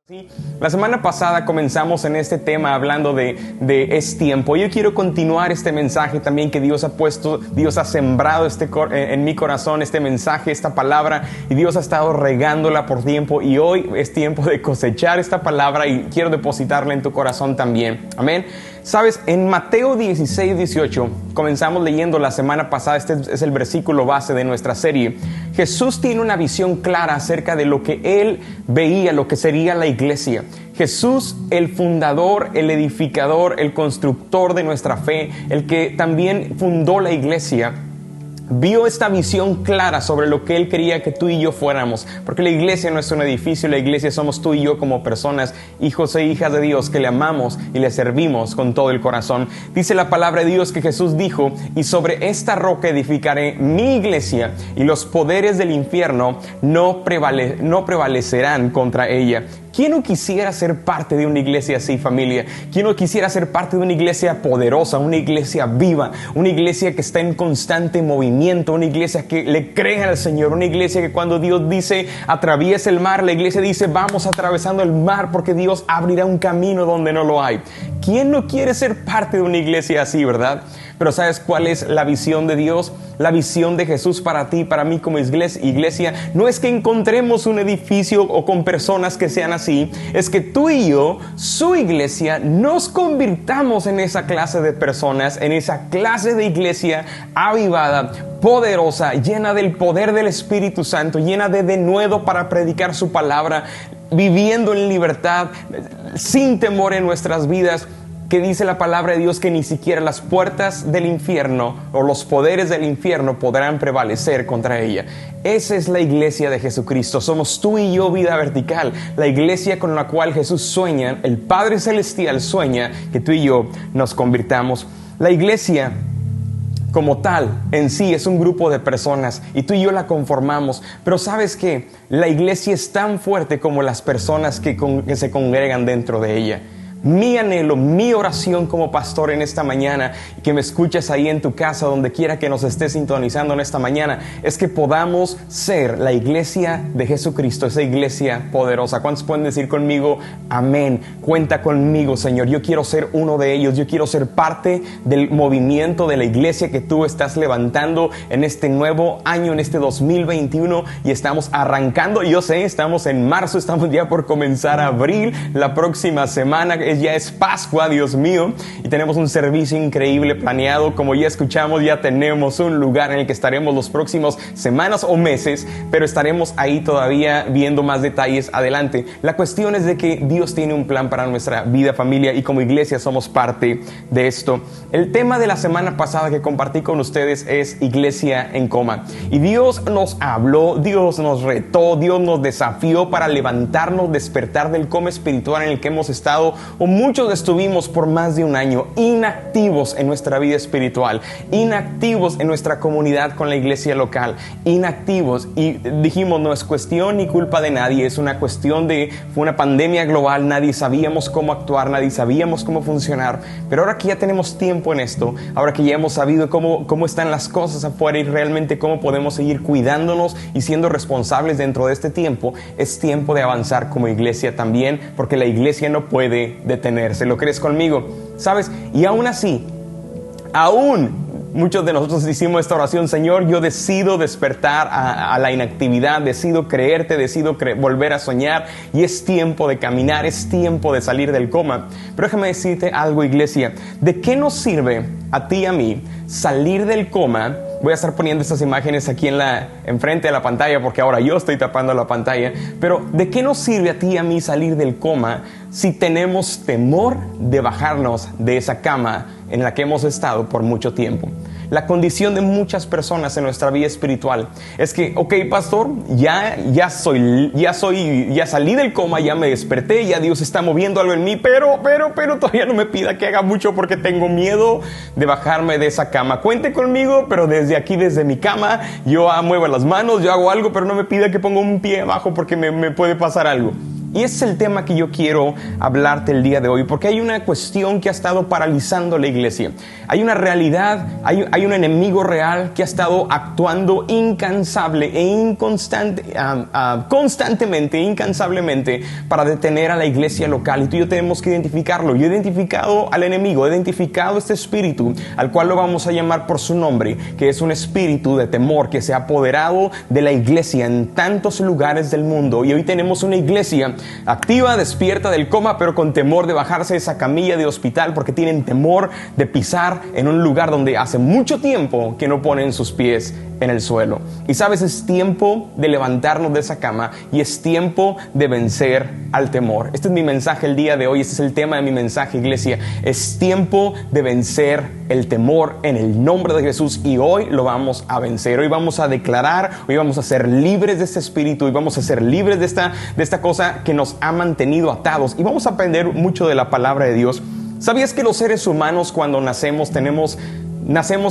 Sí, la semana pasada comenzamos en este tema hablando de es tiempo. Yo quiero continuar este mensaje también que Dios ha puesto, Dios ha sembrado en mi corazón este mensaje, esta palabra, y Dios ha estado regándola por tiempo, y hoy es tiempo de cosechar esta palabra y quiero depositarla en tu corazón también. Amén. Sabes, en Mateo 16-18 comenzamos leyendo la semana pasada, este es el versículo base de nuestra serie. Jesús tiene una visión clara acerca de lo que Él veía, lo que sería la iglesia. Jesús, el fundador, el edificador, el constructor de nuestra fe, el que también fundó la iglesia, vio esta visión clara sobre lo que Él quería que tú y yo fuéramos, porque la iglesia no es un edificio, la iglesia somos tú y yo como personas, hijos e hijas de Dios, que le amamos y le servimos con todo el corazón. Dice la palabra de Dios que Jesús dijo: y sobre esta roca edificaré mi iglesia, y los poderes del infierno no prevalecerán contra ella. ¿Quién no quisiera ser parte de una iglesia así, familia? ¿Quién no quisiera ser parte de una iglesia poderosa, una iglesia viva, una iglesia que está en constante movimiento, una iglesia que le cree al Señor, una iglesia que cuando Dios dice atraviesa el mar, la iglesia dice vamos atravesando el mar porque Dios abrirá un camino donde no lo hay? ¿Quién no quiere ser parte de una iglesia así, verdad? Pero ¿sabes cuál es la visión de Dios? La visión de Jesús para ti, para mí como iglesia, no es que encontremos un edificio o con personas que sean así, es que tú y yo, su iglesia, nos convirtamos en esa clase de personas, en esa clase de iglesia avivada, poderosa, llena del poder del Espíritu Santo, llena de denuedo para predicar su palabra, viviendo en libertad, sin temor en nuestras vidas. Que dice la palabra de Dios que ni siquiera las puertas del infierno o los poderes del infierno podrán prevalecer contra ella. Esa es la iglesia de Jesucristo. Somos tú y yo, Vida Vertical, la iglesia con la cual Jesús sueña, el Padre Celestial sueña que tú y yo nos convirtamos. La iglesia como tal, en sí, es un grupo de personas y tú y yo la conformamos. Pero ¿sabes qué? La iglesia es tan fuerte como las personas que se congregan dentro de ella. Mi anhelo, mi oración como pastor en esta mañana, que me escuches ahí en tu casa, donde quiera que nos estés sintonizando en esta mañana, es que podamos ser la iglesia de Jesucristo, esa iglesia poderosa. ¿Cuántos pueden decir conmigo? Amén. Cuenta conmigo, Señor. Yo quiero ser uno de ellos. Yo quiero ser parte del movimiento de la iglesia que tú estás levantando en este nuevo año, en este 2021, y estamos arrancando. Yo sé, estamos en marzo, estamos ya por comenzar abril, la próxima semana ya es Pascua, Dios mío, y tenemos un servicio increíble planeado. Como ya escuchamos, ya tenemos un lugar en el que estaremos los próximos semanas o meses, pero estaremos ahí todavía viendo más detalles adelante. La cuestión es de que Dios tiene un plan para nuestra vida, familia, y como iglesia somos parte de esto. El tema de la semana pasada que compartí con ustedes es iglesia en coma, y Dios nos habló, Dios nos retó, Dios nos desafió para levantarnos, despertar del coma espiritual en el que hemos estado, o muchos estuvimos por más de un año inactivos en nuestra vida espiritual, inactivos en nuestra comunidad con la iglesia local, inactivos, y dijimos no es cuestión ni culpa de nadie, es una cuestión fue una pandemia global, nadie sabíamos cómo actuar, nadie sabíamos cómo funcionar, pero ahora que ya tenemos tiempo en esto, ahora que ya hemos sabido cómo están las cosas afuera y realmente cómo podemos seguir cuidándonos y siendo responsables dentro de este tiempo, es tiempo de avanzar como iglesia también, porque la iglesia no puede detenerse. ¿Lo crees conmigo? ¿Sabes? Y aún así, muchos de nosotros hicimos esta oración: Señor, yo decido despertar a la inactividad, decido creerte, decido volver a soñar, y es tiempo de caminar, es tiempo de salir del coma. Pero déjame decirte algo, iglesia, ¿de qué nos sirve a ti y a mí salir del coma? Voy a estar poniendo estas imágenes aquí enfrente de la pantalla, porque ahora yo estoy tapando la pantalla. Pero ¿de qué nos sirve a ti y a mí salir del coma si tenemos temor de bajarnos de esa cama en la que hemos estado por mucho tiempo? La condición de muchas personas en nuestra vida espiritual es que, ok, pastor, ya salí del coma, ya me desperté, ya Dios está moviendo algo en mí, pero todavía no me pida que haga mucho porque tengo miedo de bajarme de esa cama. Cuente conmigo, pero desde mi cama, yo muevo las manos, yo hago algo, pero no me pida que ponga un pie abajo porque me puede pasar algo. Y ese es el tema que yo quiero hablarte el día de hoy, porque hay una cuestión que ha estado paralizando la iglesia. Hay una realidad, hay un enemigo real que ha estado actuando incansable e constantemente, incansablemente, para detener a la iglesia local. Y tú y yo tenemos que identificarlo. Yo he identificado al enemigo, he identificado este espíritu, al cual lo vamos a llamar por su nombre, que es un espíritu de temor que se ha apoderado de la iglesia en tantos lugares del mundo. Y hoy tenemos una iglesia activa, despierta del coma, pero con temor de bajarse de esa camilla de hospital, porque tienen temor de pisar en un lugar donde hace mucho tiempo que no ponen sus pies en el suelo. Y sabes, es tiempo de levantarnos de esa cama y es tiempo de vencer al temor. Este es mi mensaje el día de hoy, este es el tema de mi mensaje, iglesia. Es tiempo de vencer el temor en el nombre de Jesús, y hoy lo vamos a vencer. Hoy vamos a declarar, hoy vamos a ser libres de este espíritu y vamos a ser libres de esta cosa que nos ha mantenido atados, y vamos a aprender mucho de la palabra de Dios. ¿Sabías que los seres humanos cuando nacemos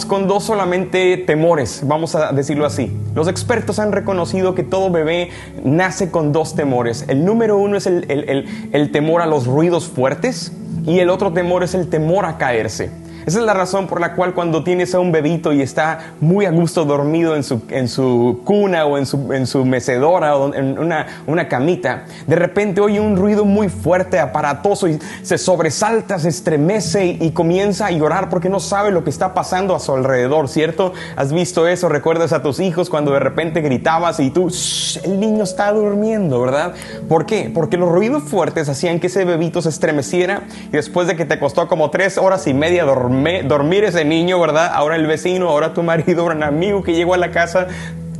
con dos solamente temores? Vamos a decirlo así. Los expertos han reconocido que todo bebé nace con dos temores. El número uno es el temor a los ruidos fuertes, y el otro temor es el temor a caerse. Esa es la razón por la cual cuando tienes a un bebito y está muy a gusto dormido en su cuna o en su mecedora o en una camita, de repente oye un ruido muy fuerte, aparatoso, y se sobresalta, se estremece y comienza a llorar porque no sabe lo que está pasando a su alrededor, ¿cierto? ¿Has visto eso? ¿Recuerdas a tus hijos cuando de repente gritabas y tú, el niño está durmiendo, ¿verdad? ¿Por qué? Porque los ruidos fuertes hacían que ese bebito se estremeciera, y después de que te costó como 3 horas y media dormir ese niño, ¿verdad? Ahora el vecino, ahora tu marido, ahora un amigo que llegó a la casa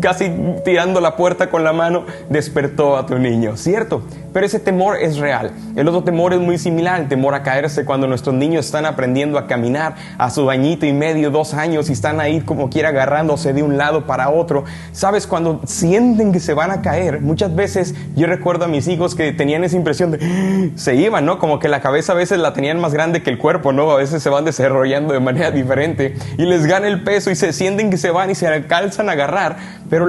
casi tirando la puerta con la mano, despertó a tu niño, ¿cierto? Pero ese temor es real. El otro temor es muy similar, el temor a caerse, cuando nuestros niños están aprendiendo a caminar a su añito y medio, 2 años, y están ahí como quiera agarrándose de un lado para otro. ¿Sabes? Cuando sienten que se van a caer, muchas veces yo recuerdo a mis hijos que tenían esa impresión de se iban, ¿no? Como que la cabeza a veces la tenían más grande que el cuerpo, ¿no? A veces se van desarrollando de manera diferente y les gana el peso y se sienten que se van y se alcanzan a agarrar. Pero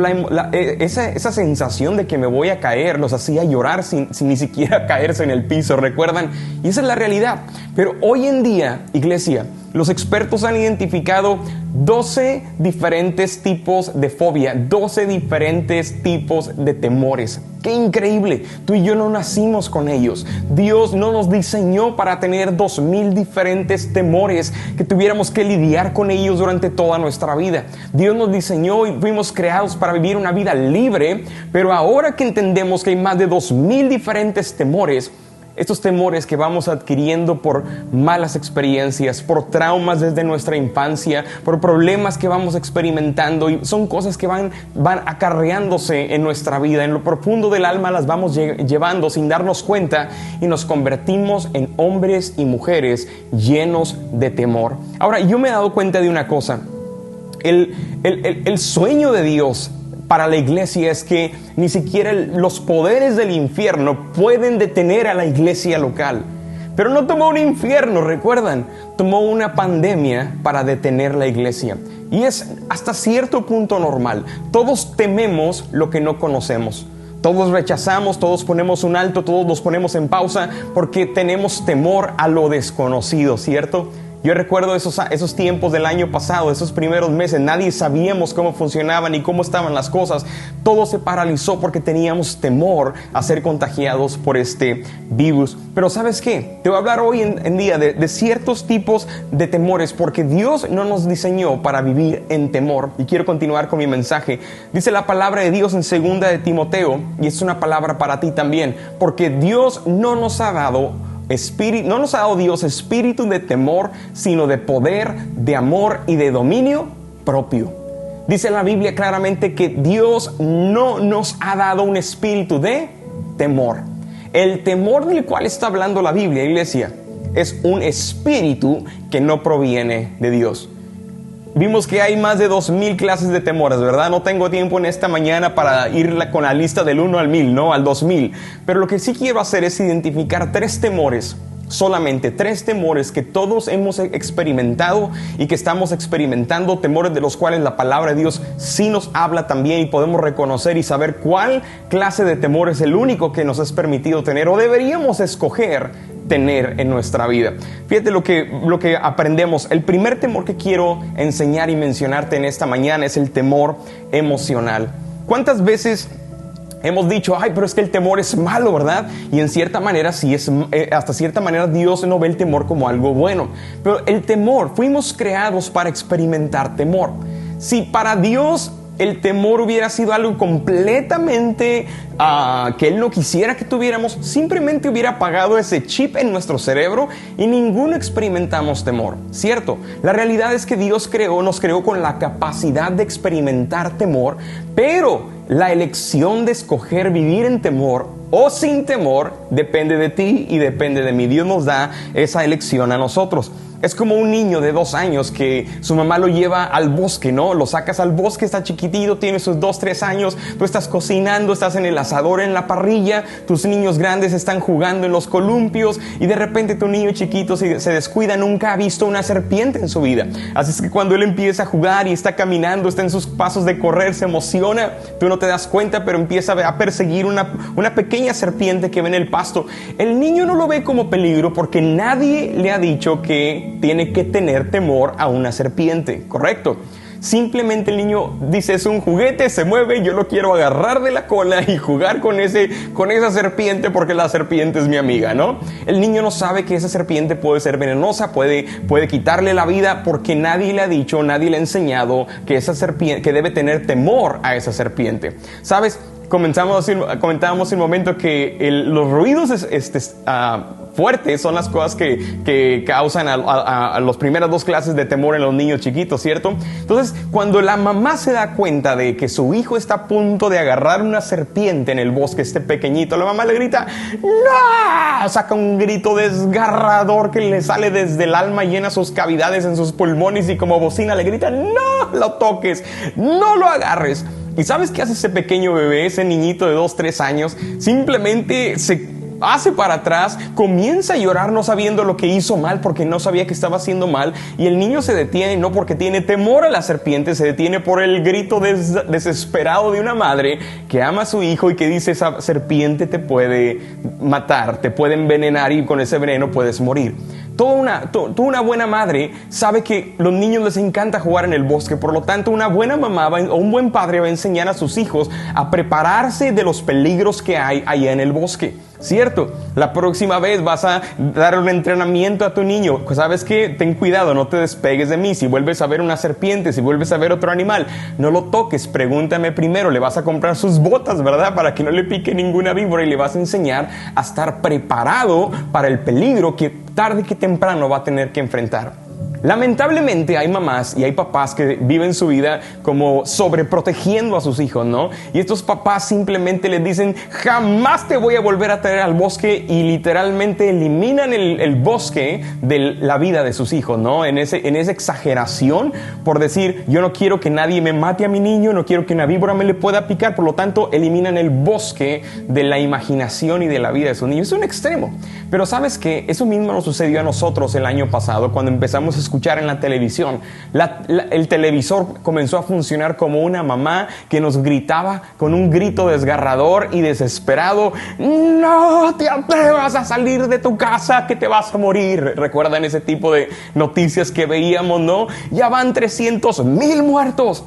esa sensación de que me voy a caer los hacía llorar sin ni siquiera caerse en el piso, ¿recuerdan? Y esa es la realidad. Pero hoy en día, iglesia, los expertos han identificado 12 diferentes tipos de fobia, 12 diferentes tipos de temores. ¡Qué increíble! Tú y yo no nacimos con ellos. Dios no nos diseñó para tener 2000 diferentes temores que tuviéramos que lidiar con ellos durante toda nuestra vida. Dios nos diseñó y fuimos creados para vivir una vida libre, pero ahora que entendemos que hay más de 2000 diferentes temores, estos temores que vamos adquiriendo por malas experiencias, por traumas desde nuestra infancia, por problemas que vamos experimentando, y son cosas que van acarreándose en nuestra vida. En lo profundo del alma las vamos llevando sin darnos cuenta, y nos convertimos en hombres y mujeres llenos de temor. Ahora, yo me he dado cuenta de una cosa. El sueño de Dios para la iglesia es que ni siquiera los poderes del infierno pueden detener a la iglesia local. Pero no tomó un infierno, ¿recuerdan? Tomó una pandemia para detener la iglesia. Y es hasta cierto punto normal. Todos tememos lo que no conocemos. Todos rechazamos, todos ponemos un alto, todos nos ponemos en pausa porque tenemos temor a lo desconocido, ¿cierto? Yo recuerdo esos tiempos del año pasado, esos primeros meses, nadie sabíamos cómo funcionaban ni cómo estaban las cosas. Todo se paralizó porque teníamos temor a ser contagiados por este virus. Pero ¿sabes qué? Te voy a hablar hoy en día de ciertos tipos de temores, porque Dios no nos diseñó para vivir en temor. Y quiero continuar con mi mensaje. Dice la palabra de Dios en 2 de Timoteo, y es una palabra para ti también, porque Dios no nos ha dado Dios espíritu de temor, sino de poder, de amor y de dominio propio. Dice la Biblia claramente que Dios no nos ha dado un espíritu de temor. El temor del cual está hablando la Biblia, iglesia, es un espíritu que no proviene de Dios. Vimos que hay más de 2000 clases de temores, ¿verdad? No tengo tiempo en esta mañana para ir con la lista del 1 al 1000, no, al 2000. Pero lo que sí quiero hacer es identificar 3 temores solamente 3 temores que todos hemos experimentado y que estamos experimentando, temores de los cuales la palabra de Dios sí nos habla también, y podemos reconocer y saber cuál clase de temor es el único que nos es permitido tener o deberíamos escoger tener en nuestra vida. Fíjate lo que aprendemos. El primer temor que quiero enseñar y mencionarte en esta mañana es el temor emocional. ¿Cuántas veces hemos dicho, ay, pero es que el temor es malo, ¿verdad? Y en cierta manera, sí es, hasta cierta manera Dios no ve el temor como algo bueno. Pero el temor, fuimos creados para experimentar temor. Si para Dios el temor hubiera sido algo completamente que Él no quisiera que tuviéramos, simplemente hubiera apagado ese chip en nuestro cerebro y ninguno experimentamos temor, ¿cierto? La realidad es que Dios nos creó con la capacidad de experimentar temor, pero la elección de escoger vivir en temor o sin temor depende de ti y depende de mí. Dios nos da esa elección a nosotros. Es como un niño de 2 años que su mamá lo lleva al bosque, ¿no? Lo sacas al bosque, está chiquitito, tiene sus 2, 3 años, tú estás cocinando, estás en el asador, en la parrilla, tus niños grandes están jugando en los columpios y de repente tu niño chiquito se descuida, nunca ha visto una serpiente en su vida. Así es que cuando él empieza a jugar y está caminando, está en sus pasos de correr, se emociona, tú no te das cuenta, pero empieza a perseguir una pequeña serpiente que ve en el pasto. El niño no lo ve como peligro porque nadie le ha dicho que tiene que tener temor a una serpiente, ¿correcto? Simplemente el niño dice, es un juguete, se mueve, yo lo quiero agarrar de la cola y jugar con esa serpiente porque la serpiente es mi amiga, ¿no? El niño no sabe que esa serpiente puede ser venenosa, puede quitarle la vida porque nadie le ha dicho, nadie le ha enseñado que que debe tener temor a esa serpiente. ¿Sabes? Comentábamos un momento que los ruidos fuertes son las cosas que causan a las primeras 2 clases de temor en los niños chiquitos, ¿cierto? Entonces, cuando la mamá se da cuenta de que su hijo está a punto de agarrar una serpiente en el bosque, este pequeñito, la mamá le grita, ¡no! Saca un grito desgarrador que le sale desde el alma, llena sus cavidades en sus pulmones y como bocina le grita, ¡no lo toques! ¡No lo agarres! ¿Y sabes qué hace ese pequeño bebé, ese niñito de 2, 3 años? Simplemente se hace para atrás, comienza a llorar no sabiendo lo que hizo mal porque no sabía que estaba haciendo mal, y el niño se detiene no porque tiene temor a la serpiente, se detiene por el grito desesperado de una madre que ama a su hijo y que dice, esa serpiente te puede matar, te puede envenenar y con ese veneno puedes morir. Toda una buena madre sabe que los niños les encanta jugar en el bosque, por lo tanto una buena mamá o un buen padre va a enseñar a sus hijos a prepararse de los peligros que hay allá en el bosque, ¿cierto? La próxima vez vas a dar un entrenamiento a tu niño. ¿Sabes qué? Ten cuidado, no te despegues de mí. Si vuelves a ver una serpiente, si vuelves a ver otro animal, no lo toques, pregúntame primero. Le vas a comprar sus botas, ¿verdad? Para que no le pique ninguna víbora, y le vas a enseñar a estar preparado para el peligro que tarde que temprano va a tener que enfrentar. Lamentablemente hay mamás y hay papás que viven su vida como sobreprotegiendo a sus hijos, ¿no? Y estos papás simplemente les dicen, jamás te voy a volver a traer al bosque, y literalmente eliminan el bosque de la vida de sus hijos, ¿no? En esa exageración por decir, yo no quiero que nadie me mate a mi niño, no quiero que una víbora me le pueda picar, por lo tanto eliminan el bosque de la imaginación y de la vida de sus niños. Es un extremo. Pero ¿sabes qué? Eso mismo nos sucedió a nosotros el año pasado cuando empezamos a escuchar en la televisión. El televisor comenzó a funcionar como una mamá que nos gritaba con un grito desgarrador y desesperado, no te atrevas a salir de tu casa que te vas a morir. ¿Recuerdan ese tipo de noticias que veíamos, no? Ya van 300,000 muertos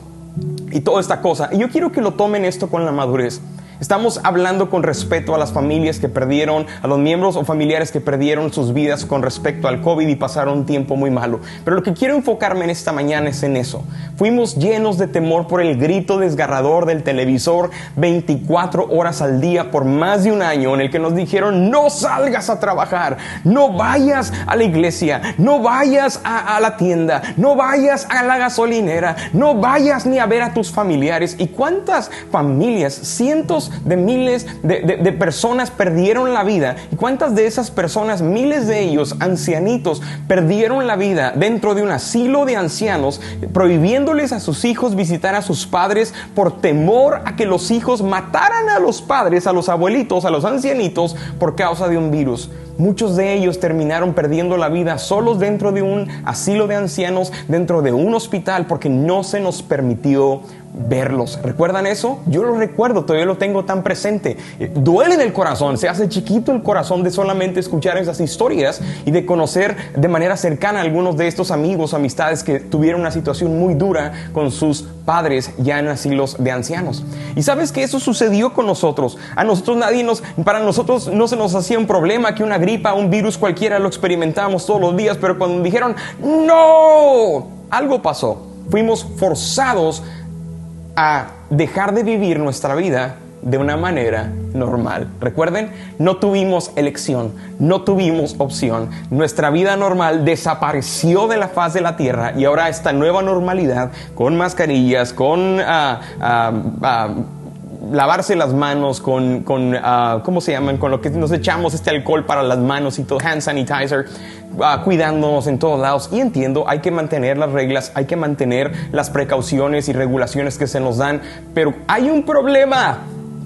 y toda esta cosa. Y yo quiero que lo tomen esto con la madurez. Estamos hablando con respeto a las familias que perdieron, a los miembros o familiares que perdieron sus vidas con respecto al COVID y pasaron un tiempo muy malo. Pero lo que quiero enfocarme en esta mañana es en eso. Fuimos llenos de temor por el grito desgarrador del televisor 24 horas al día por más de un año, en el que nos dijeron, no salgas a trabajar, no vayas a la iglesia, no vayas a la tienda, no vayas a la gasolinera, no vayas ni a ver a tus familiares. ¿Y cuántas familias, cientos de miles de personas perdieron la vida? ¿Y cuántas de esas personas, miles de ellos, ancianitos, perdieron la vida dentro de un asilo de ancianos, prohibiéndoles a sus hijos visitar a sus padres por temor a que los hijos mataran a los padres, a los abuelitos, a los ancianitos por causa de un virus? muchos de ellos terminaron perdiendo la vida solos dentro de un asilo de ancianos, dentro de un hospital, porque no se nos permitió verlos. ¿Recuerdan eso? Yo lo recuerdo, todavía lo tengo tan presente. Duele en el corazón, se hace chiquito el corazón de solamente escuchar esas historias y de conocer de manera cercana a algunos de estos amigos, amistades que tuvieron una situación muy dura con sus padres ya en asilos de ancianos. Y sabes que eso sucedió con nosotros. Para nosotros no se nos hacía un problema que una gripa, un virus cualquiera lo experimentábamos todos los días, pero cuando dijeron ¡no!, algo pasó. Fuimos forzados a dejar de vivir nuestra vida de una manera normal. Recuerden, no tuvimos elección, no tuvimos opción. Nuestra vida normal desapareció de la faz de la tierra y ahora esta nueva normalidad, con mascarillas, con lavarse las manos, con ¿cómo se llaman? Con lo que nos echamos alcohol para las manos y todo, hand sanitizer, cuidándonos en todos lados. Y entiendo, hay que mantener las reglas, hay que mantener las precauciones y regulaciones que se nos dan, pero hay un problema.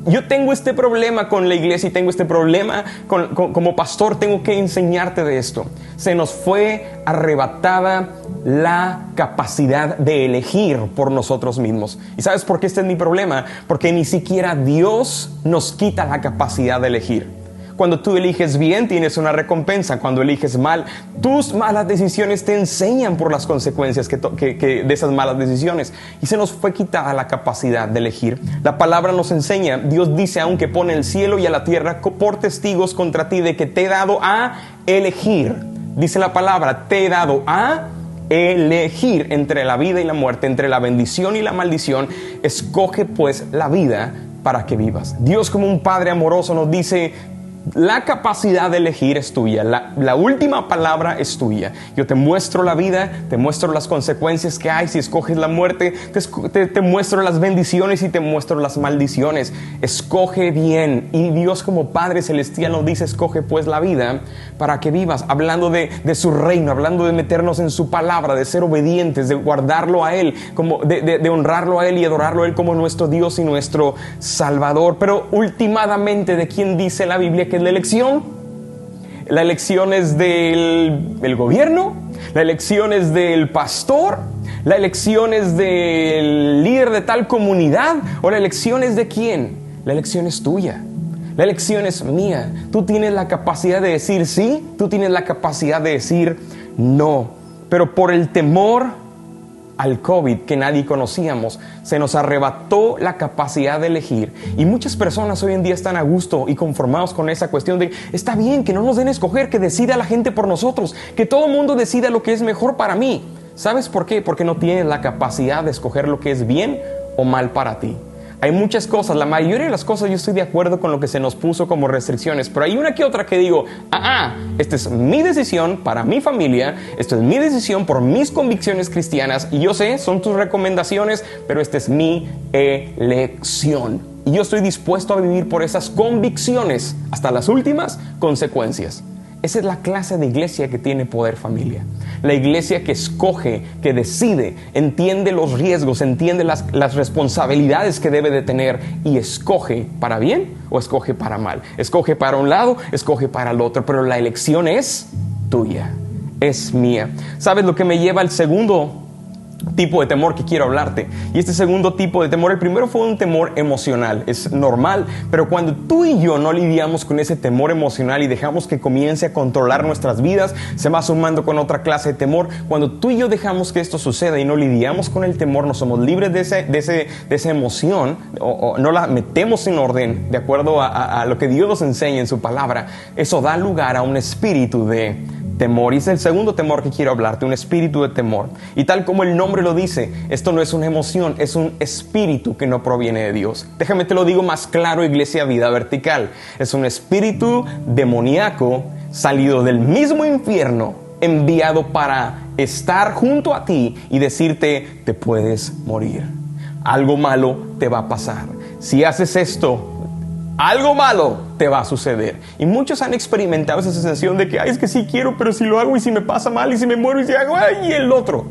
Yo tengo este problema con la iglesia y tengo este problema como pastor, tengo que enseñarte de esto. Se nos fue arrebatada la capacidad de elegir por nosotros mismos. ¿Y sabes por qué este es mi problema? Porque ni siquiera Dios nos quita la capacidad de elegir. Cuando tú eliges bien, tienes una recompensa. Cuando eliges mal, tus malas decisiones te enseñan por las consecuencias de esas malas decisiones. Y se nos fue quitada la capacidad de elegir. La palabra nos enseña, Dios dice, aunque pone el cielo y a la tierra por testigos contra ti, de que te he dado a elegir. Dice la palabra, te he dado a elegir entre la vida y la muerte, entre la bendición y la maldición. Escoge pues la vida para que vivas. Dios, como un Padre amoroso, nos dice, la capacidad de elegir es tuya, la última palabra es tuya. Yo te muestro la vida, te muestro las consecuencias que hay si escoges la muerte, te muestro las bendiciones y te muestro las maldiciones. Escoge bien. Y Dios, como Padre celestial, nos dice, escoge pues la vida para que vivas. Hablando de su reino, hablando de meternos en su palabra, de ser obedientes, de guardarlo a Él, de honrarlo a Él y adorarlo a Él como nuestro Dios y nuestro Salvador. Pero últimamente, ¿de quién dice la Biblia que es la elección? La elección es del gobierno, la elección es del pastor, la elección es del líder de tal comunidad, o la elección es de quién. La elección es tuya, la elección es mía. Tú tienes la capacidad de decir sí, tú tienes la capacidad de decir no, pero por el temor al COVID que nadie conocíamos, se nos arrebató la capacidad de elegir. Y muchas personas hoy en día están a gusto y conformados con esa cuestión de, está bien, que no nos den a escoger, que decida la gente por nosotros, que todo el mundo decida lo que es mejor para mí. ¿Sabes por qué? Porque no tienes la capacidad de escoger lo que es bien o mal para ti. Hay muchas cosas, la mayoría de las cosas yo estoy de acuerdo con lo que se nos puso como restricciones, pero hay una que otra que digo, esta es mi decisión para mi familia, esto es mi decisión por mis convicciones cristianas, y yo sé, son tus recomendaciones, pero esta es mi elección. Y yo estoy dispuesto a vivir por esas convicciones hasta las últimas consecuencias. Esa es la clase de iglesia que tiene poder, familia. La iglesia que escoge, que decide, entiende los riesgos, entiende las responsabilidades que debe de tener y escoge para bien o escoge para mal. Escoge para un lado, escoge para el otro, pero la elección es tuya, es mía. ¿Sabes lo que me lleva al segundo tipo de temor que quiero hablarte? Y este segundo tipo de temor, el primero fue un temor emocional, es normal, pero cuando tú y yo no lidiamos con ese temor emocional y dejamos que comience a controlar nuestras vidas, se va sumando con otra clase de temor. Cuando tú y yo dejamos que esto suceda y no lidiamos con el temor, no somos libres de esa emoción, o no la metemos en orden de acuerdo a lo que Dios nos enseña en su palabra, eso da lugar a un espíritu de temor. Y es el segundo temor que quiero hablarte, un espíritu de temor. Y tal como el nombre lo dice, esto no es una emoción, es un espíritu que no proviene de Dios. Déjame te lo digo más claro, Iglesia Vida Vertical. Es un espíritu demoníaco salido del mismo infierno, enviado para estar junto a ti y decirte, te puedes morir. Algo malo te va a pasar. Si haces esto, algo malo te va a suceder. Y muchos han experimentado esa sensación de que, es que sí quiero, pero si lo hago y si me pasa mal y si me muero y si hago, y el otro.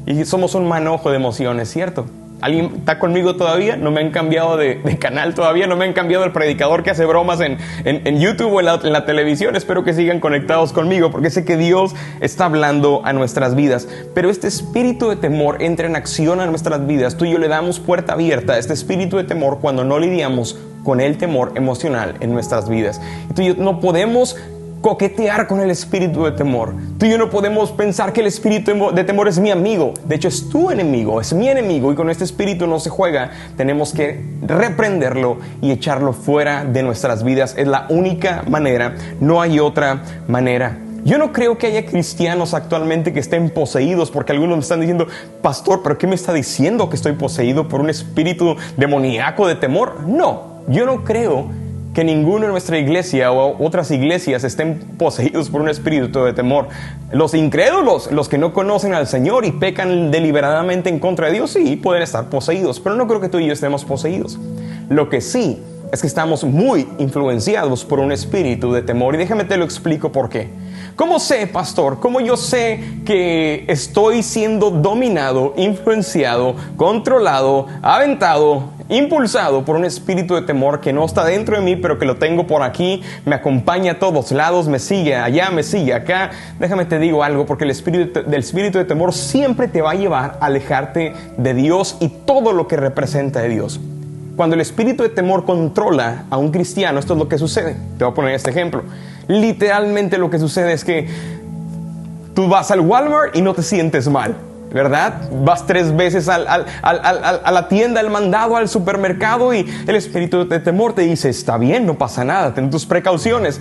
Y somos un manojo de emociones, ¿cierto? ¿Alguien está conmigo todavía? No me han cambiado de canal todavía, no me han cambiado el predicador que hace bromas en YouTube o en la televisión. Espero que sigan conectados conmigo porque sé que Dios está hablando a nuestras vidas. Pero este espíritu de temor entra en acción a nuestras vidas. Tú y yo le damos puerta abierta a este espíritu de temor cuando no lidiamos con el temor emocional en nuestras vidas. Y tú y yo no podemos coquetear con el espíritu de temor. Tú y yo no podemos pensar que el espíritu de temor es mi amigo. De hecho, es tu enemigo, es mi enemigo, y con este espíritu no se juega. Tenemos que reprenderlo y echarlo fuera de nuestras vidas. Es la única manera, no hay otra manera. Yo no creo que haya cristianos actualmente que estén poseídos, porque algunos me están diciendo: pastor, ¿pero qué me está diciendo? ¿Que estoy poseído por un espíritu demoníaco de temor? No, yo no creo que ninguno en nuestra iglesia o otras iglesias estén poseídos por un espíritu de temor. Los incrédulos, los que no conocen al Señor y pecan deliberadamente en contra de Dios, sí, pueden estar poseídos, pero no creo que tú y yo estemos poseídos. Lo que sí es que estamos muy influenciados por un espíritu de temor, y déjame te lo explico por qué. ¿Cómo sé, pastor? ¿Cómo yo sé que estoy siendo dominado, influenciado, controlado, aventado, impulsado por un espíritu de temor que no está dentro de mí, pero que lo tengo por aquí, me acompaña a todos lados, me sigue allá, me sigue acá? Déjame te digo algo, porque el espíritu de temor siempre te va a llevar a alejarte de Dios y todo lo que representa de Dios. Cuando el espíritu de temor controla a un cristiano, esto es lo que sucede. Te voy a poner este ejemplo. Literalmente lo que sucede es que tú vas al Walmart y no te sientes mal, ¿verdad? Vas 3 veces a la tienda, al mandado, al supermercado, y el espíritu de temor te dice: está bien, no pasa nada, ten tus precauciones.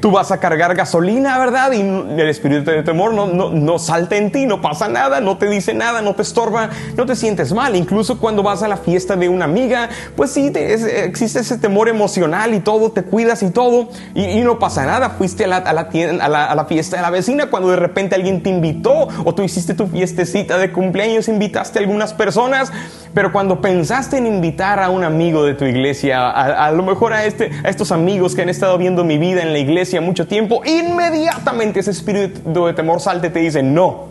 Tú vas a cargar gasolina, ¿verdad? Y el espíritu de temor no salta en ti, no pasa nada, no te dice nada, no te estorba, no te sientes mal. Incluso cuando vas a la fiesta de una amiga, pues sí, existe ese temor emocional y todo, te cuidas y todo, y no pasa nada. Fuiste a la fiesta de la vecina cuando de repente alguien te invitó, o tú hiciste tu fiesta de cumpleaños, invitaste a algunas personas, pero cuando pensaste en invitar a un amigo de tu iglesia, a lo mejor a estos amigos que han estado viendo mi vida en la iglesia mucho tiempo, inmediatamente ese espíritu de temor salta y te dice: no,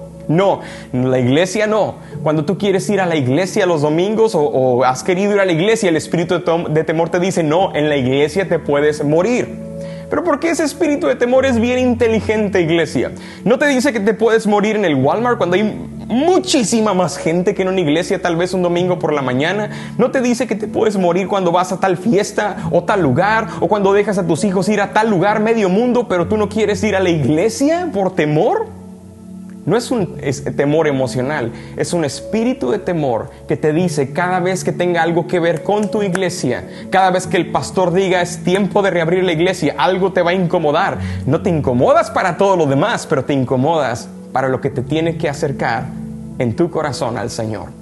la iglesia no. Cuando tú quieres ir a la iglesia los domingos, o has querido ir a la iglesia, el espíritu de temor te dice: no, en la iglesia te puedes morir. Pero ¿por qué ese espíritu de temor es bien inteligente, iglesia? No te dice que te puedes morir en el Walmart cuando hay muchísima más gente que en una iglesia, tal vez un domingo por la mañana. No te dice que te puedes morir cuando vas a tal fiesta o tal lugar, o cuando dejas a tus hijos ir a tal lugar, medio mundo, pero tú no quieres ir a la iglesia por temor. No es un temor emocional, es un espíritu de temor que te dice: cada vez que tenga algo que ver con tu iglesia, cada vez que el pastor diga es tiempo de reabrir la iglesia, algo te va a incomodar. No te incomodas para todo lo demás, pero te incomodas para lo que te tiene que acercar en tu corazón al Señor.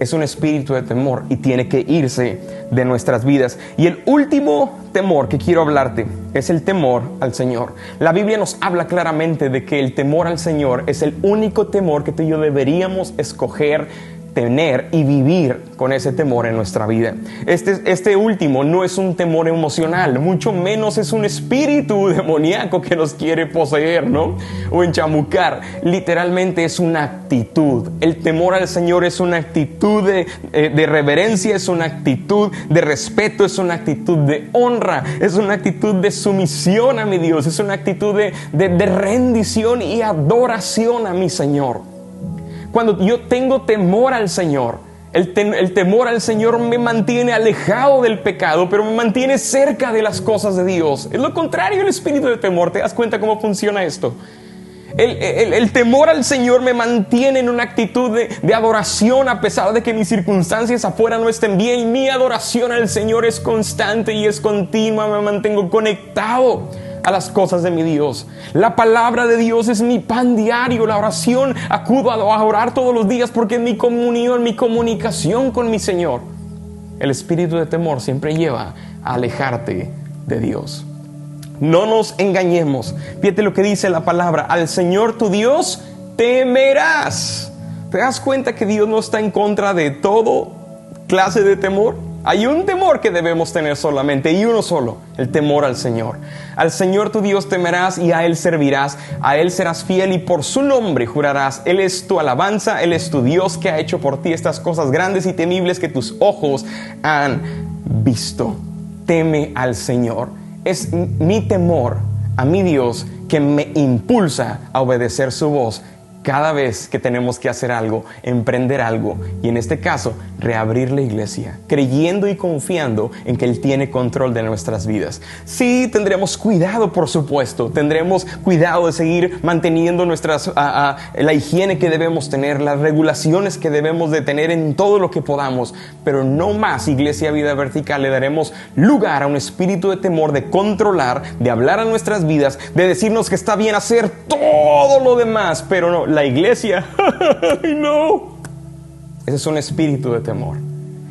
Es un espíritu de temor y tiene que irse de nuestras vidas. Y el último temor que quiero hablarte es el temor al Señor. La Biblia nos habla claramente de que el temor al Señor es el único temor que tú y yo deberíamos escoger, tener y vivir con ese temor en nuestra vida. Este último no es un temor emocional, mucho menos es un espíritu demoníaco que nos quiere poseer, ¿no? O enchamucar. Literalmente es una actitud. El temor al Señor es una actitud de reverencia, es una actitud de respeto, es una actitud de honra, es una actitud de sumisión a mi Dios, es una actitud de rendición y adoración a mi Señor. Cuando yo tengo temor al Señor, el temor al Señor me mantiene alejado del pecado, pero me mantiene cerca de las cosas de Dios. Es lo contrario el espíritu de temor. ¿Te das cuenta cómo funciona esto? El temor al Señor me mantiene en una actitud de adoración, a pesar de que mis circunstancias afuera no estén bien. Mi adoración al Señor es constante y es continua. Me mantengo conectado a las cosas de mi Dios. La palabra de Dios es mi pan diario. La oración, acudo a orar todos los días porque es mi comunión, mi comunicación con mi Señor. El espíritu de temor siempre lleva a alejarte de Dios. No nos engañemos. Fíjate lo que dice la palabra: al Señor tu Dios temerás. ¿Te das cuenta que Dios no está en contra de todo clase de temor? Hay un temor que debemos tener solamente, y uno solo, el temor al Señor. Al Señor tu Dios temerás y a Él servirás, a Él serás fiel y por su nombre jurarás. Él es tu alabanza, Él es tu Dios que ha hecho por ti estas cosas grandes y temibles que tus ojos han visto. Teme al Señor. Es mi temor a mi Dios que me impulsa a obedecer su voz cada vez que tenemos que hacer algo, emprender algo, y en este caso, reabrir la iglesia, creyendo y confiando en que Él tiene control de nuestras vidas. Sí, tendremos cuidado, por supuesto, tendremos cuidado de seguir manteniendo la higiene que debemos tener, las regulaciones que debemos de tener en todo lo que podamos, pero no más, Iglesia Vida Vertical, le daremos lugar a un espíritu de temor, de controlar, de hablar a nuestras vidas, de decirnos que está bien hacer todo lo demás, pero no, la iglesia, no. Ese es un espíritu de temor.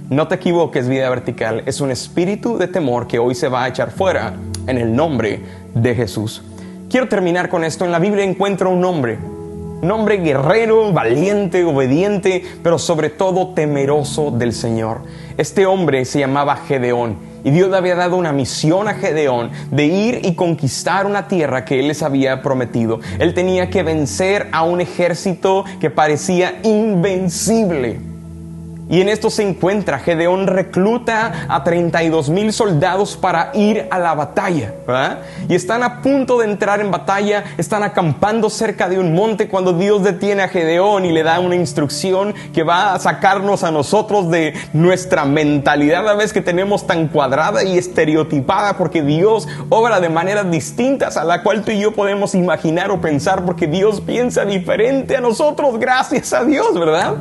No te equivoques, Vida Vertical, es un espíritu de temor que hoy se va a echar fuera en el nombre de Jesús. Quiero terminar con esto. En la Biblia encuentro un hombre guerrero, valiente, obediente, pero sobre todo temeroso del Señor. Este hombre se llamaba Gedeón. Y Dios le había dado una misión a Gedeón de ir y conquistar una tierra que Él les había prometido. Él tenía que vencer a un ejército que parecía invencible. Y en esto se encuentra. Gedeón recluta a 32,000 soldados para ir a la batalla, ¿verdad? Y están a punto de entrar en batalla, están acampando cerca de un monte cuando Dios detiene a Gedeón y le da una instrucción que va a sacarnos a nosotros de nuestra mentalidad a veces que tenemos tan cuadrada y estereotipada, porque Dios obra de maneras distintas a la cual tú y yo podemos imaginar o pensar, porque Dios piensa diferente a nosotros, gracias a Dios, ¿verdad?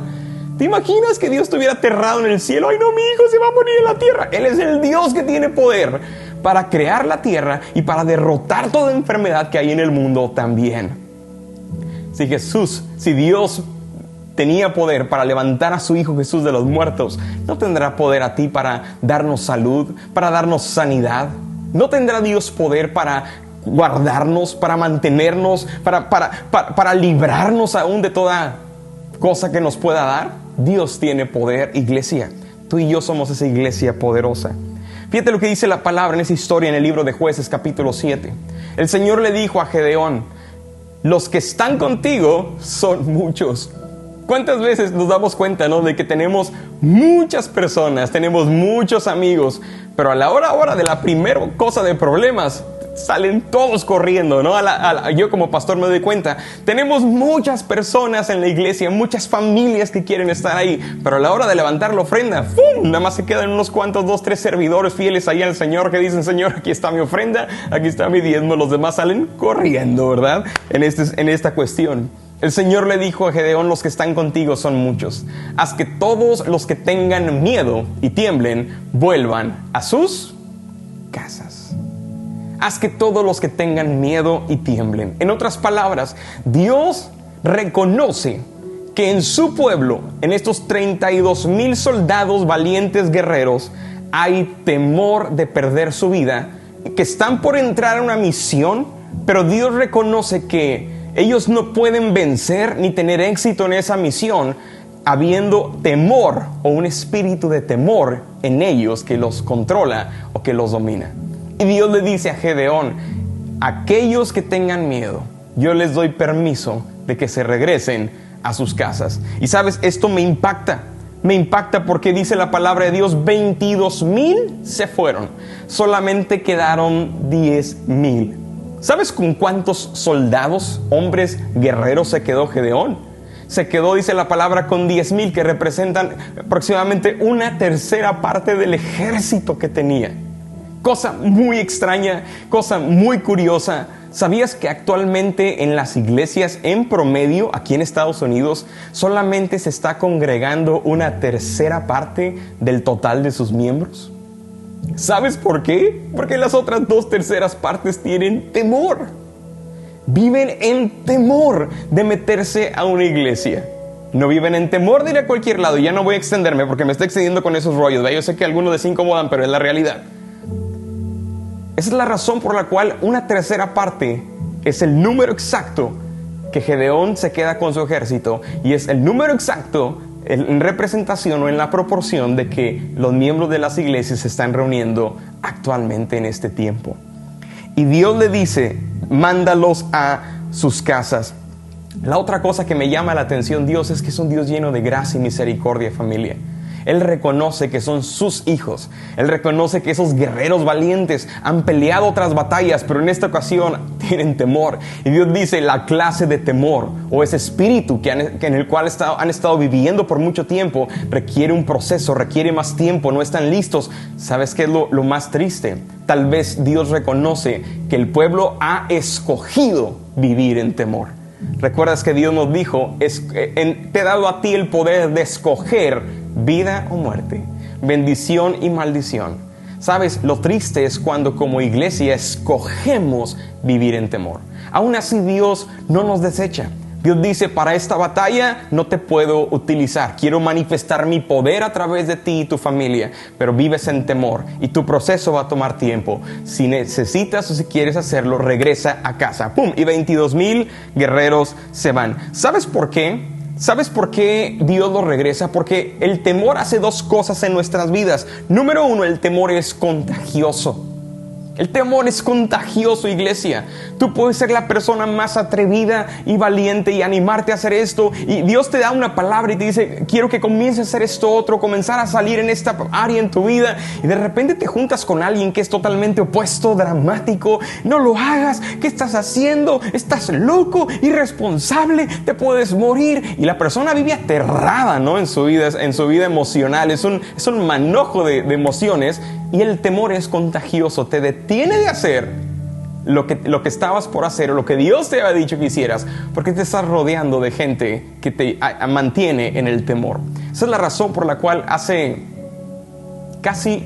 ¿Te imaginas que Dios estuviera aterrado en el cielo? ¡Ay no, mi hijo se va a morir en la tierra! Él es el Dios que tiene poder para crear la tierra y para derrotar toda enfermedad que hay en el mundo también. Si Dios tenía poder para levantar a su Hijo Jesús de los muertos, ¿no tendrá poder a ti para darnos salud, para darnos sanidad? ¿No tendrá Dios poder para guardarnos, para mantenernos, para librarnos aún de toda cosa que nos pueda dar? Dios tiene poder, iglesia. Tú y yo somos esa iglesia poderosa. Fíjate lo que dice la palabra en esa historia en el libro de Jueces, capítulo 7. El Señor le dijo a Gedeón: los que están contigo son muchos. ¿Cuántas veces nos damos cuenta, no, de que tenemos muchas personas, tenemos muchos amigos, pero a la hora de la primera cosa de problemas, salen todos corriendo, ¿no? Yo como pastor me doy cuenta, tenemos muchas personas en la iglesia, muchas familias que quieren estar ahí, pero a la hora de levantar la ofrenda, ¡fum!, nada más se quedan unos cuantos, 2, 3 servidores fieles ahí al Señor que dicen: Señor, aquí está mi ofrenda, aquí está mi diezmo. Los demás salen corriendo, ¿verdad? En esta cuestión. El Señor le dijo a Gedeón: los que están contigo son muchos. Haz que todos los que tengan miedo y tiemblen vuelvan a sus casas. Haz que todos los que tengan miedo y tiemblen. En otras palabras, Dios reconoce que en su pueblo, en estos 32,000 soldados valientes guerreros, hay temor de perder su vida, que están por entrar a una misión, pero Dios reconoce que ellos no pueden vencer ni tener éxito en esa misión habiendo temor o un espíritu de temor en ellos que los controla o que los domina. Y Dios le dice a Gedeón: aquellos que tengan miedo, yo les doy permiso de que se regresen a sus casas. Y sabes, esto me impacta porque dice la palabra de Dios: 22,000 se fueron, solamente quedaron 10,000. ¿Sabes con cuántos soldados, hombres guerreros se quedó Gedeón? Se quedó, dice la palabra, con 10,000, que representan aproximadamente una tercera parte del ejército que tenía. Cosa muy extraña, cosa muy curiosa. ¿Sabías que actualmente en las iglesias, en promedio, aquí en Estados Unidos, solamente se está congregando una tercera parte del total de sus miembros? ¿Sabes por qué? Porque las otras 2 terceras partes tienen temor. Viven en temor de meterse a una iglesia. No viven en temor de ir a cualquier lado. Y ya no voy a extenderme porque me estoy excediendo con esos rollos, ¿verdad? Yo sé que algunos les incomodan, pero es la realidad. Esa es la razón por la cual una tercera parte es el número exacto que Gedeón se queda con su ejército, y es el número exacto en representación o en la proporción de que los miembros de las iglesias se están reuniendo actualmente en este tiempo. Y Dios le dice, mándalos a sus casas. La otra cosa que me llama la atención, Dios, es que es un Dios lleno de gracia y misericordia, familia. Él reconoce que son sus hijos. Él reconoce que esos guerreros valientes han peleado otras batallas, pero en esta ocasión tienen temor. Y Dios dice, la clase de temor o ese espíritu en el cual han estado viviendo por mucho tiempo requiere un proceso, requiere más tiempo, no están listos. ¿Sabes qué es lo más triste? Tal vez Dios reconoce que el pueblo ha escogido vivir en temor. ¿Recuerdas que Dios nos dijo, te he dado a ti el poder de escoger vida o muerte, bendición y maldición? ¿Sabes? Lo triste es cuando como iglesia escogemos vivir en temor. Aún así Dios no nos desecha. Dios dice, para esta batalla no te puedo utilizar. Quiero manifestar mi poder a través de ti y tu familia, pero vives en temor y tu proceso va a tomar tiempo. Si necesitas o si quieres hacerlo, regresa a casa. ¡Pum! Y 22,000 guerreros se van. ¿Sabes por qué? ¿Sabes por qué Dios los regresa? Porque el temor hace dos cosas en nuestras vidas. Número uno, el temor es contagioso. El temor es contagioso, iglesia. Tú puedes ser la persona más atrevida y valiente y animarte a hacer esto. Y Dios te da una palabra y te dice, quiero que comiences a hacer esto otro, comenzar a salir en esta área en tu vida. Y de repente te juntas con alguien que es totalmente opuesto, dramático. No lo hagas. ¿Qué estás haciendo? Estás loco, irresponsable, te puedes morir. Y la persona vive aterrada, ¿no? en su vida emocional. Es un manojo de emociones. Y el temor es contagioso, te detiene de hacer lo que estabas por hacer o lo que Dios te había dicho que hicieras, porque te estás rodeando de gente que te mantiene en el temor. Esa es la razón por la cual hace casi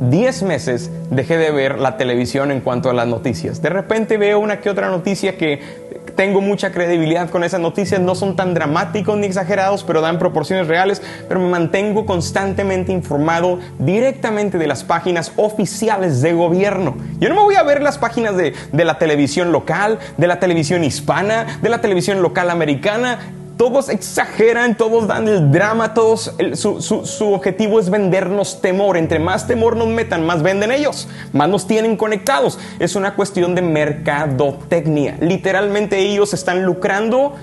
10 meses dejé de ver la televisión en cuanto a las noticias. De repente veo una que otra noticia que tengo mucha credibilidad con esas noticias, no son tan dramáticos ni exagerados, pero dan proporciones reales, pero me mantengo constantemente informado directamente de las páginas oficiales de gobierno. Yo no me voy a ver las páginas de la televisión local, de la televisión hispana, de la televisión local americana. Todos exageran, todos dan el drama, todos su objetivo es vendernos temor. Entre más temor nos metan, más venden ellos, más nos tienen conectados. Es una cuestión de mercadotecnia. Literalmente ellos están lucrando